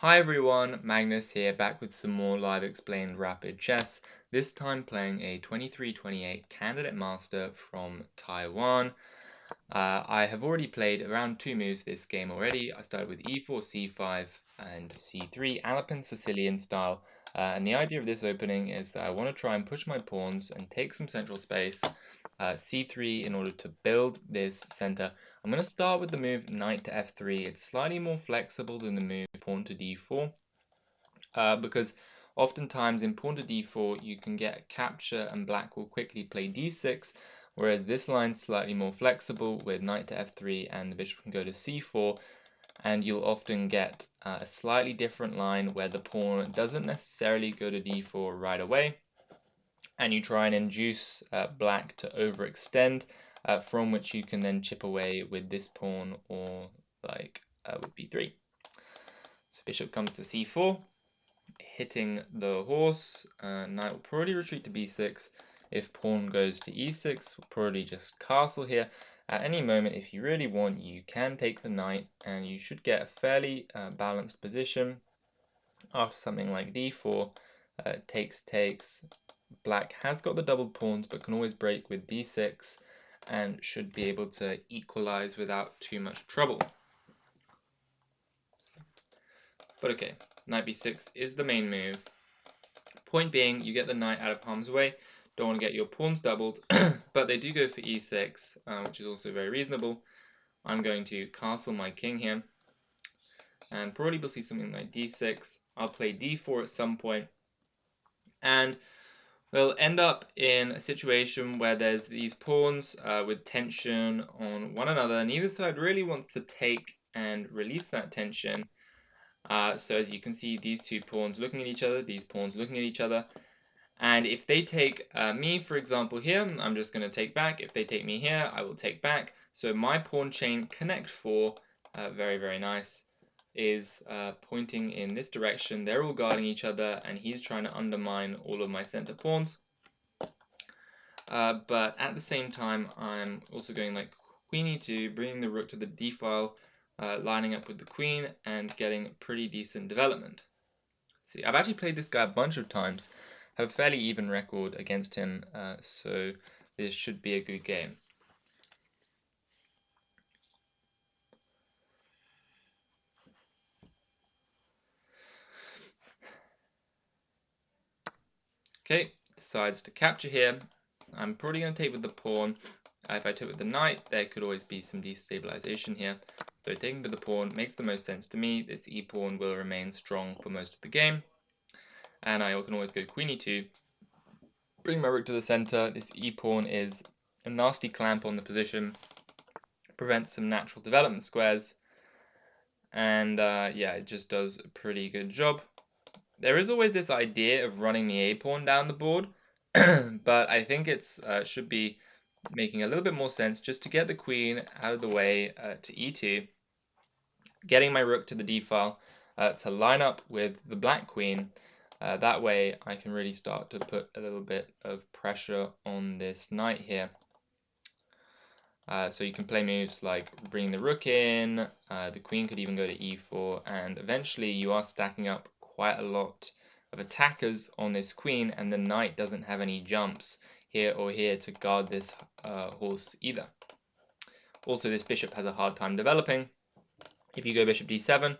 Hi everyone, Magnus here, back with some more live explained rapid chess, this time playing a 23-28 candidate master from Taiwan. I have already played around 2 moves this game already. I started with e4, c5 and c3, Alpin Sicilian style, and the idea of this opening is that I want to try and push my pawns and take some central space, c3 in order to build this center. I'm going to start with the move knight to f3. It's slightly more flexible than the move pawn to d4, because oftentimes in pawn to d4 you can get a capture and black will quickly play d6, whereas this line's slightly more flexible with knight to f3 and the bishop can go to c4, and you'll often get a slightly different line where the pawn doesn't necessarily go to d4 right away, and you try and induce black to overextend, from which you can then chip away with this pawn or with b3. So bishop comes to c4, hitting the horse. Knight will probably retreat to b6. If pawn goes to e6, we'll probably just castle here. At any moment, if you really want, you can take the knight, and you should get a fairly balanced position. After something like d4, takes. Black has got the doubled pawns, but can always break with d6, and should be able to equalize without too much trouble. But okay, knight b6 is the main move. Point being, you get the knight out of harm's way, don't want to get your pawns doubled, but they do go for e6, which is also very reasonable. I'm going to castle my king here, and probably we'll see something like d6. I'll play d4 at some point, and we'll end up in a situation where there's these pawns with tension on one another. Neither side really wants to take and release that tension. So as you can see, these two pawns looking at each other, these pawns looking at each other. And if they take me, for example, here, I'm just going to take back. If they take me here, I will take back. So my pawn chain connect 4, very, very nice, is pointing in this direction. They're all guarding each other, and he's trying to undermine all of my center pawns. But at the same time, I'm also going like queen e2, bringing the rook to the d file, lining up with the queen, and getting pretty decent development. See, I've actually played this guy a bunch of times, have a fairly even record against him, so this should be a good game. Okay, decides to capture here. I'm probably going to take with the pawn. If I took with the knight, there could always be some destabilization here. So taking with the pawn makes the most sense to me. This e-pawn will remain strong for most of the game. And I can always go queen e2, bring my rook to the center. This e-pawn is a nasty clamp on the position, prevents some natural development squares, and yeah, it just does a pretty good job. There is always this idea of running the a-pawn down the board, but I think it's should be making a little bit more sense just to get the queen out of the way to e2, getting my rook to the d file to line up with the black queen. That way I can really start to put a little bit of pressure on this knight here. So you can play moves like bringing the rook in, the queen could even go to e4, and eventually you are stacking up quite a lot of attackers on this queen, and the knight doesn't have any jumps here or here to guard this horse either. Also, this bishop has a hard time developing. If you go bishop d7,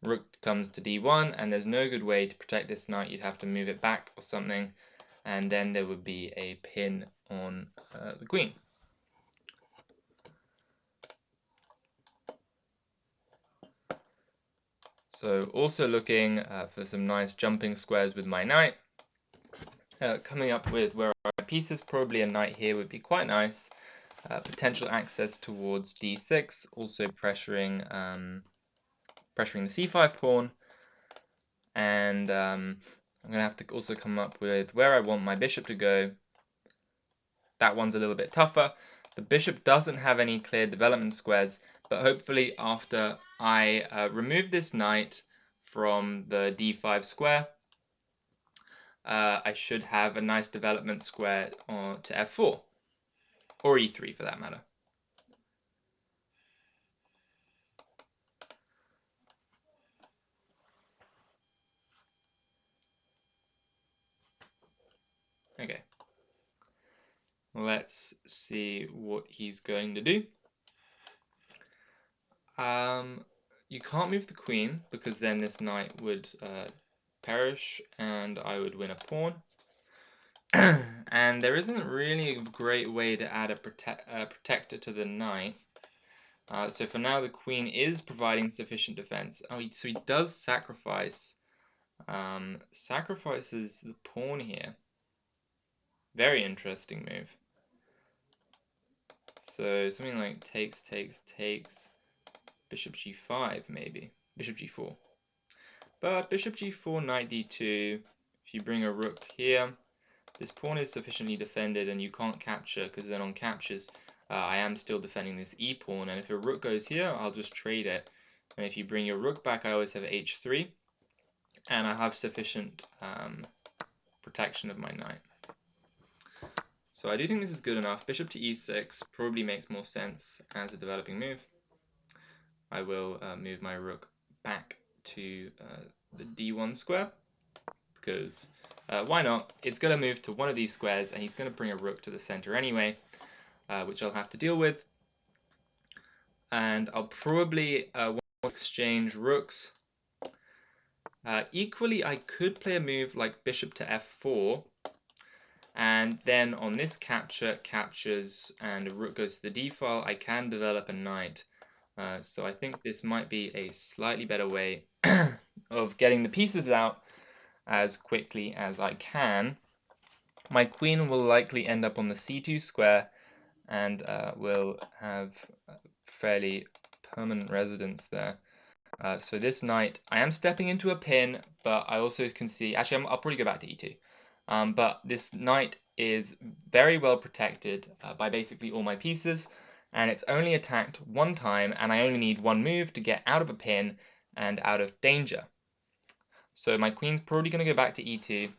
rook comes to d1, and there's no good way to protect this knight. You'd have to move it back or something, and then there would be a pin on the queen. So also looking for some nice jumping squares with my knight. Coming up with where are my pieces, probably a knight here would be quite nice. Potential access towards d6, also pressuring the c5 pawn. And I'm going to have to also come up with where I want my bishop to go. That one's a little bit tougher. The bishop doesn't have any clear development squares, but hopefully after I remove this knight from the d5 square, I should have a nice development square to f4, or e3 for that matter. let's see what he's going to do. You can't move the queen because then this knight would perish and I would win a pawn. And there isn't really a great way to add a protector to the knight. So for now, the queen is providing sufficient defense. Oh, so he does sacrifice. Sacrifices the pawn here. Very interesting move. So something like takes, bishop g5 maybe, bishop g4. But bishop g4, knight d2, if you bring a rook here, this pawn is sufficiently defended and you can't capture, because then on captures, I am still defending this e pawn, and if a rook goes here, I'll just trade it. And if you bring your rook back, I always have h3, and I have sufficient protection of my knight. So I do think this is good enough. Bishop to e6 probably makes more sense as a developing move. I will move my rook back to the d1 square, because why not? It's going to move to one of these squares, and he's going to bring a rook to the center anyway, which I'll have to deal with. And I'll probably want to exchange rooks. Equally, I could play a move like bishop to f4, and then on this captures, and a rook goes to the d file, I can develop a knight. So I think this might be a slightly better way of getting the pieces out as quickly as I can. My queen will likely end up on the c2 square and will have fairly permanent residence there. So this knight, I am stepping into a pin, but I also can see, actually I'll probably go back to e2. But this knight is very well protected by basically all my pieces, and it's only attacked one time, and I only need one move to get out of a pin and out of danger. So my queen's probably going to go back to e2.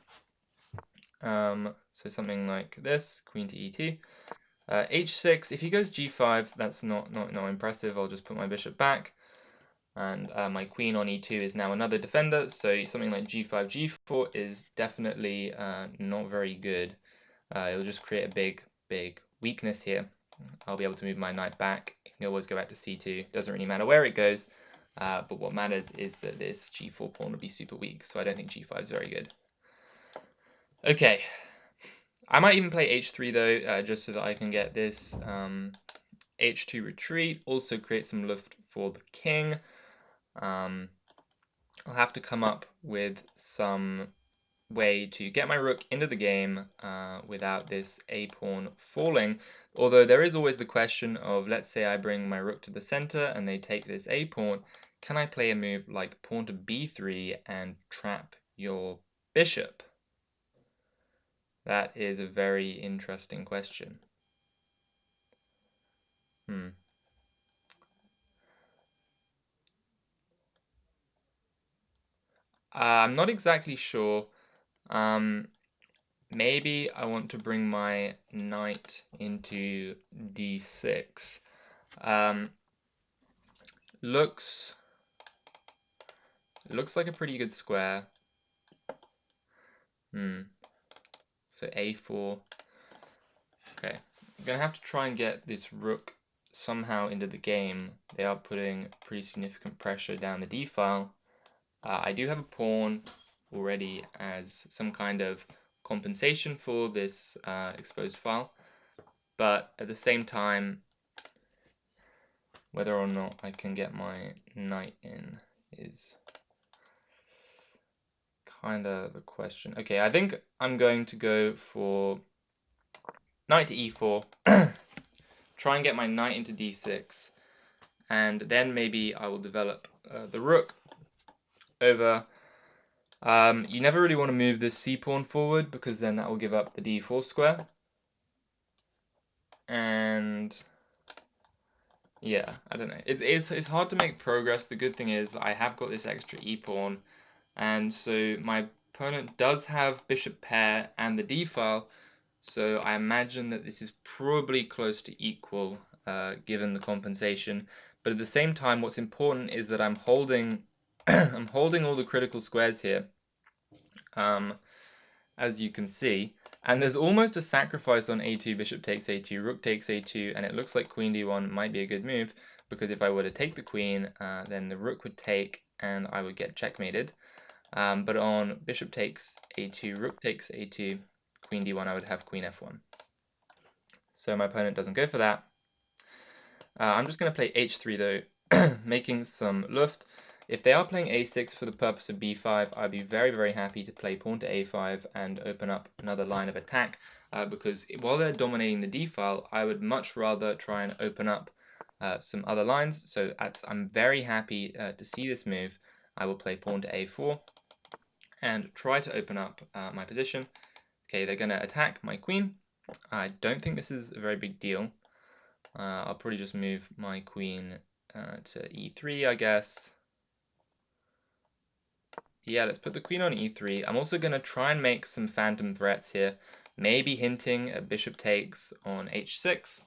So something like this, queen to e2. h6, if he goes g5, that's not impressive. I'll just put my bishop back. And my queen on e2 is now another defender, so something like g5, g4 is definitely not very good. It'll just create a big weakness here. I'll be able to move my knight back. It can always go back to c2. Doesn't really matter where it goes, but what matters is that this g4 pawn will be super weak, so I don't think g5 is very good. Okay, I might even play h3 though, just so that I can get this h2 retreat, also create some lift for the king. I'll have to come up with some way to get my rook into the game without this a pawn falling. Although there is always the question of, let's say I bring my rook to the center and they take this a pawn, can I play a move like pawn to b3 and trap your bishop? That is a very interesting question. I'm not exactly sure. Maybe I want to bring my knight into d6. Looks like a pretty good square. So a4. Okay, I'm gonna have to try and get this rook somehow into the game. They are putting pretty significant pressure down the d file. I do have a pawn already as some kind of compensation for this exposed file, but at the same time, whether or not I can get my knight in is kind of a question. Okay, I think I'm going to go for knight to e4, try and get my knight into d6, and then maybe I will develop the rook over. You never really want to move this c-pawn forward, because then that will give up the d4 square. And yeah, I don't know. It's hard to make progress. The good thing is that I have got this extra e-pawn, and so my opponent does have bishop pair and the d-file, so I imagine that this is probably close to equal given the compensation. But at the same time, what's important is that I'm holding I'm holding all the critical squares here, as you can see, And there's almost a sacrifice on a2, bishop takes a2, rook takes a2, and it looks like queen d1 might be a good move, because if I were to take the queen, then the rook would take, and I would get checkmated. But on bishop takes a2, rook takes a2, queen d1, I would have queen f1. So my opponent doesn't go for that. I'm just going to play h3 though, making some luft. If they are playing a6 for the purpose of b5, I'd be very, very happy to play pawn to a5 and open up another line of attack, because while they're dominating the d file, I would much rather try and open up some other lines. So I'm very happy to see this move. I will play pawn to a4 and try to open up my position. Okay, they're going to attack my queen. I don't think this is a very big deal. I'll probably just move my queen to e3, I guess. Yeah, let's put the queen on e3. I'm also going to try and make some phantom threats here, maybe hinting at bishop takes on h6.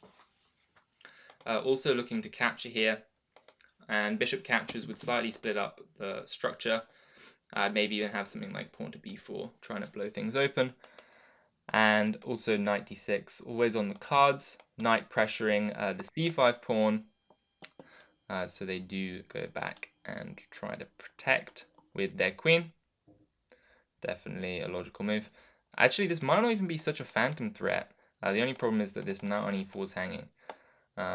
Also looking to capture here, and bishop captures would slightly split up the structure. Maybe even have something like pawn to b4, trying to blow things open. And also knight d6, always on the cards. Knight pressuring the c5 pawn, so they do go back and try to protect with their queen. Definitely a logical move. Actually, this might not even be such a phantom threat. The only problem is that this knight on e4 is hanging.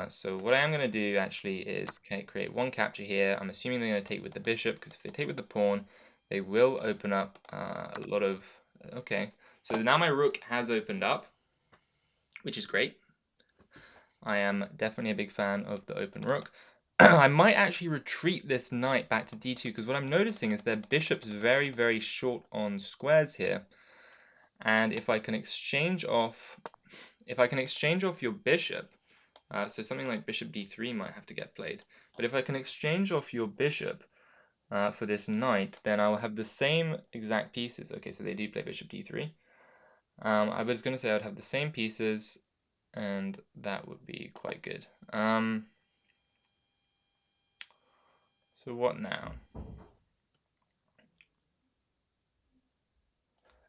So what I am going to do actually is create one capture here. I'm assuming they're going to take with the bishop, because if they take with the pawn, they will open up a lot of... Okay, so now my rook has opened up, which is great. I am definitely a big fan of the open rook. I might actually retreat this knight back to d2, because what I'm noticing is their bishop's very, very short on squares here. And if I can exchange off your bishop, so something like bishop d3 might have to get played. But if I can exchange off your bishop for this knight, then I will have the same exact pieces. Okay, so they do play bishop d3. I was going to say I would have the same pieces, and that would be quite good. So what now?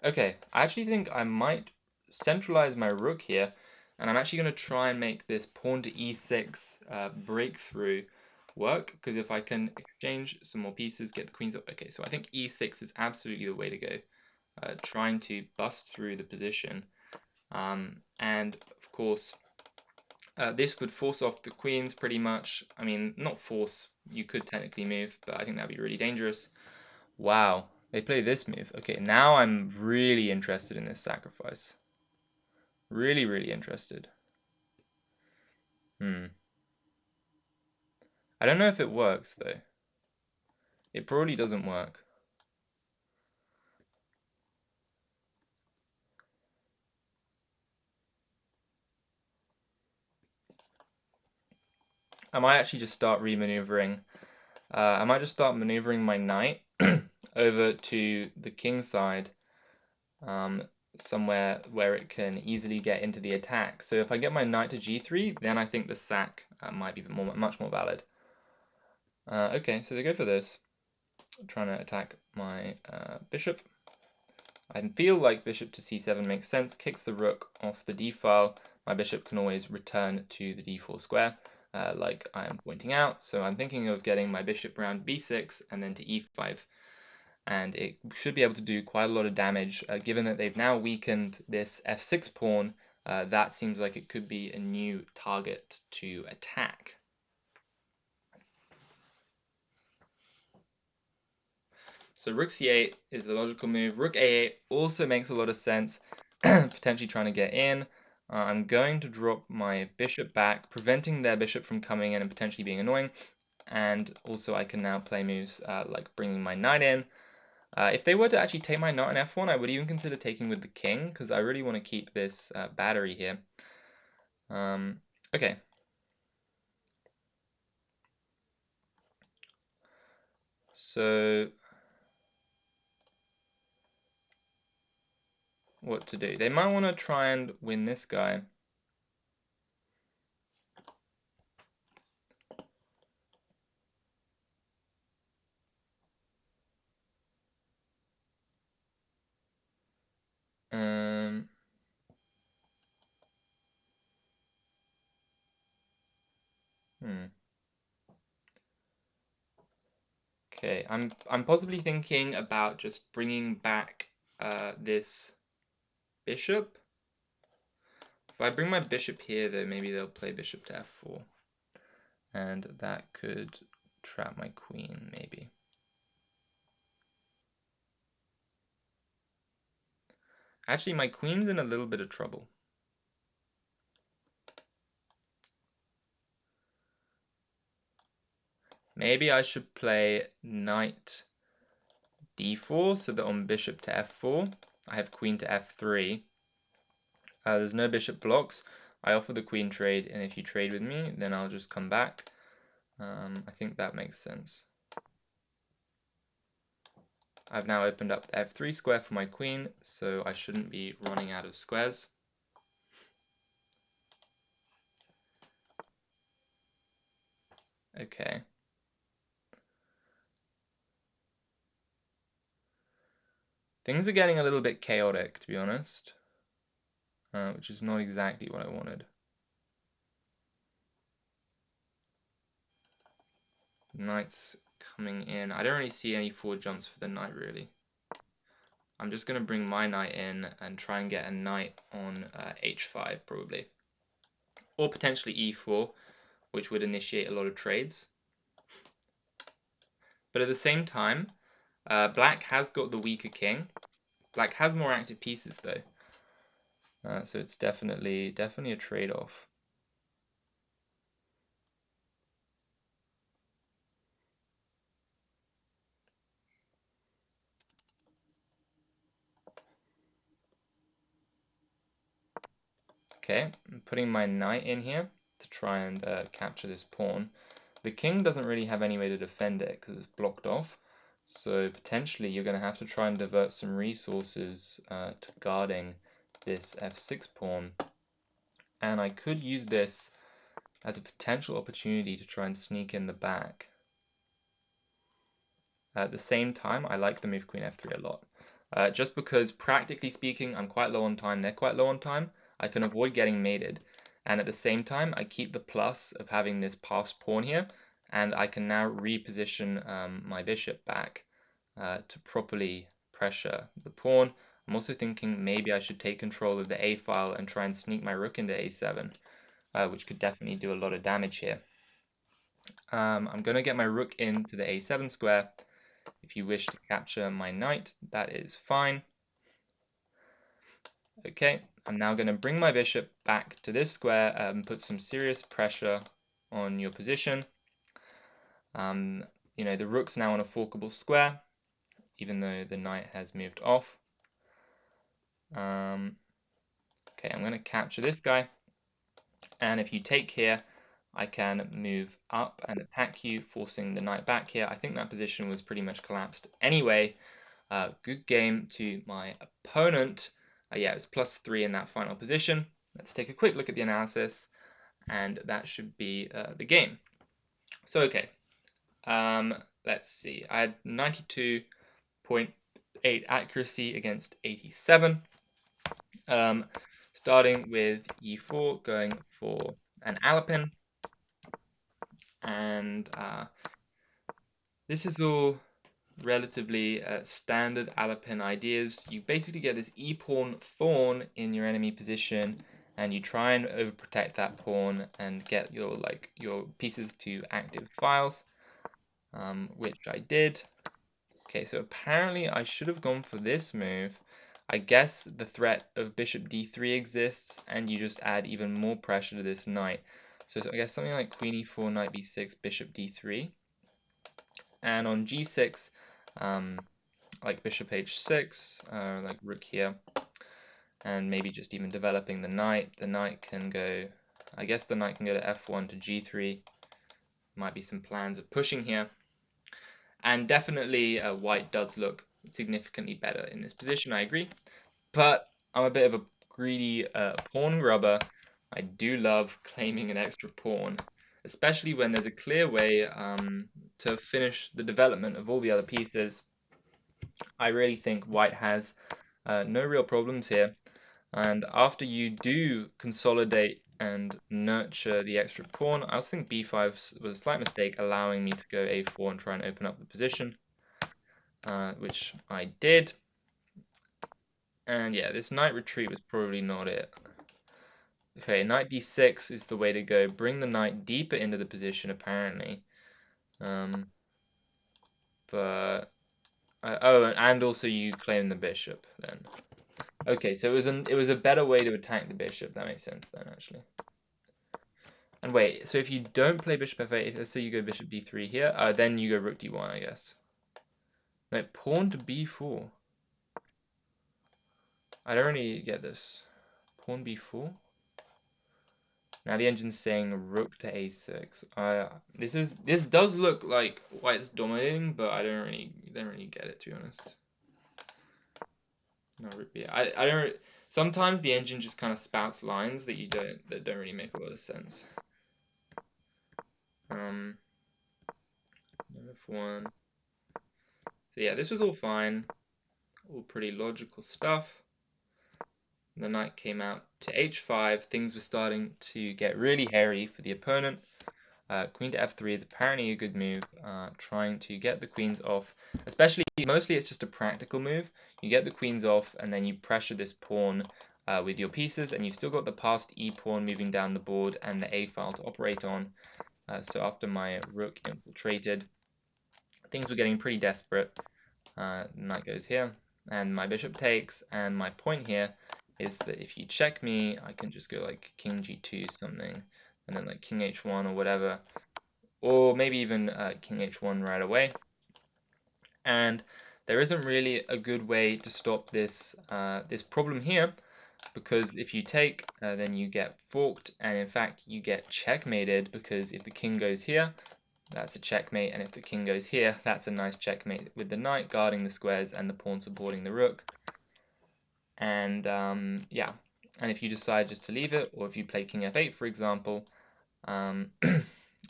Okay, I actually think I might centralize my rook here, and I'm actually going to try and make this pawn to e6 breakthrough work, because if I can exchange some more pieces, get the queens up. Okay, so I think e6 is absolutely the way to go, trying to bust through the position. And of course, this would force off the queens pretty much. I mean, not force, you could technically move, but I think that'd be really dangerous. Wow, they play this move. Okay, now I'm really interested in this sacrifice. Really, really interested. I don't know if it works, though. It probably doesn't work. I might actually just start remaneuvering. I might just start maneuvering my knight over to the king side, somewhere where it can easily get into the attack. So if I get my knight to g3, then I think the sack might be much more valid. Okay, so they go for this, trying to attack my bishop. I feel like bishop to c7 makes sense, kicks the rook off the d file. My bishop can always return to the d4 square, like I am pointing out. So I'm thinking of getting my bishop around b6 and then to e5. And it should be able to do quite a lot of damage, given that they've now weakened this f6 pawn. That seems like it could be a new target to attack. So rook c8 is the logical move. Rook a8 also makes a lot of sense, potentially trying to get in. I'm going to drop my bishop back, preventing their bishop from coming in and potentially being annoying. And also I can now play moves like bringing my knight in. If they were to actually take my knight on f1, I would even consider taking with the king, because I really want to keep this battery here. Okay. So what to do? They might want to try and win this guy. Okay, I'm possibly thinking about just bringing back this bishop. If I bring my bishop here, though, maybe they'll play bishop to f4, and that could trap my queen, maybe. Actually, my queen's in a little bit of trouble. Maybe I should play knight d4 so that on bishop to f4, I have queen to f3. There's no bishop blocks. I offer the queen trade, and if you trade with me, then I'll just come back. I think that makes sense. I've now opened up the f3 square for my queen, so I shouldn't be running out of squares. Okay. Things are getting a little bit chaotic, to be honest, which is not exactly what I wanted. Knight's coming in. I don't really see any forward jumps for the knight, really. I'm just going to bring my knight in and try and get a knight on h5, probably. Or potentially e4, which would initiate a lot of trades. But at the same time, black has got the weaker king. Black has more active pieces, though. So it's definitely a trade-off. Okay, I'm putting my knight in here to try and capture this pawn. The king doesn't really have any way to defend it because it's blocked off. So potentially you're going to have to try and divert some resources to guarding this f6 pawn. And I could use this as a potential opportunity to try and sneak in the back. At the same time, I like the move queen f3 a lot. Just because, practically speaking, I'm quite low on time, they're quite low on time, I can avoid getting mated. And at the same time, I keep the plus of having this passed pawn here, and I can now reposition my bishop back to properly pressure the pawn. I'm also thinking maybe I should take control of the a file and try and sneak my rook into a7, which could definitely do a lot of damage here. I'm going to get my rook into the a7 square. If you wish to capture my knight, that is fine. Okay, I'm now going to bring my bishop back to this square and put some serious pressure on your position. The rook's now on a forkable square, even though the knight has moved off. Okay, I'm going to capture this guy. And if you take here, I can move up and attack you, forcing the knight back here. I think that position was pretty much collapsed anyway. Good game to my opponent. Yeah, it was +3 in that final position. Let's take a quick look at the analysis, and that should be the game. So, okay, let's see. I had 92.8 accuracy against 87. Starting with e4, going for an Alapin, and this is all relatively standard Alapin ideas. You basically get this e-pawn thorn in your enemy position, and you try and overprotect that pawn and get your pieces to active files, which I did. Okay, so apparently I should have gone for this move. I guess the threat of bishop d3 exists, and you just add even more pressure to this knight. So I guess something like queen e4, knight b6, bishop d3. And on g6, like bishop h6, like rook here, and maybe just even developing the knight. The knight can go, I guess the knight can go to f1 to g3. Might be some plans of pushing here. And definitely white does look significantly better in this position, I agree. But I'm a bit of a greedy pawn grubber. I do love claiming an extra pawn, especially when there's a clear way to finish the development of all the other pieces. I really think white has no real problems here. And after you do consolidate and nurture the extra pawn. I also think b5 was a slight mistake, allowing me to go a4 and try and open up the position, which I did. And yeah, this knight retreat was probably not it. Okay, knight d6 is the way to go. Bring the knight deeper into the position, apparently. But oh, and also you claim the bishop then. Okay, so it was a better way to attack the bishop. That makes sense then, actually. And wait, so if you don't play bishop f8, let's say you go bishop d3 here, then you go rook d1, I guess. No, pawn to b4. I don't really get this. Pawn b4. Now the engine's saying rook to a6. This does look like white's dominating, but I don't really get it, to be honest. No, rook b. I don't. Sometimes the engine just kind of spouts lines that don't really make a lot of sense. F1. So yeah, this was all fine, all pretty logical stuff. The knight came out to h5. Things were starting to get really hairy for the opponent. Queen to f3 is apparently a good move, trying to get the queens off. Mostly it's just a practical move. You get the queens off, and then you pressure this pawn with your pieces, and you've still got the passed e pawn moving down the board and the a file to operate on. So after my rook infiltrated, things were getting pretty desperate. Knight goes here, and my bishop takes, and my point here is that if you check me, I can just go like king g2 something, and then like king h1 or whatever, or maybe even king h1 right away. And there isn't really a good way to stop this this problem here, because if you take, then you get forked, and in fact you get checkmated, because if the king goes here, that's a checkmate, and if the king goes here, that's a nice checkmate with the knight guarding the squares and the pawn supporting the rook. And yeah, and if you decide just to leave it, or if you play king f8, for example, I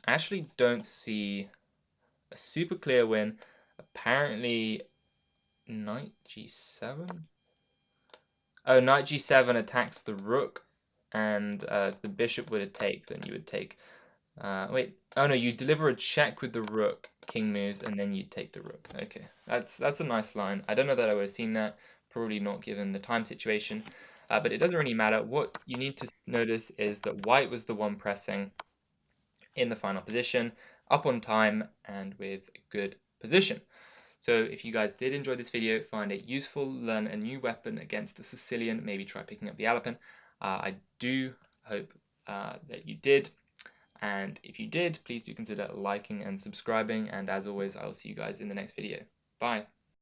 actually don't see a super clear win. Apparently, knight g7? Oh, knight g7 attacks the rook, and the bishop would take, then you would take. Wait, oh no, you deliver a check with the rook, king moves, and then you take the rook. Okay, that's a nice line. I don't know that I would have seen that, probably not given the time situation, but it doesn't really matter. What you need to notice is that white was the one pressing in the final position, up on time, and with good position. So if you guys did enjoy this video, find it useful, learn a new weapon against the Sicilian, maybe try picking up the Alapin. I do hope that you did. And if you did, please do consider liking and subscribing. And as always, I will see you guys in the next video. Bye.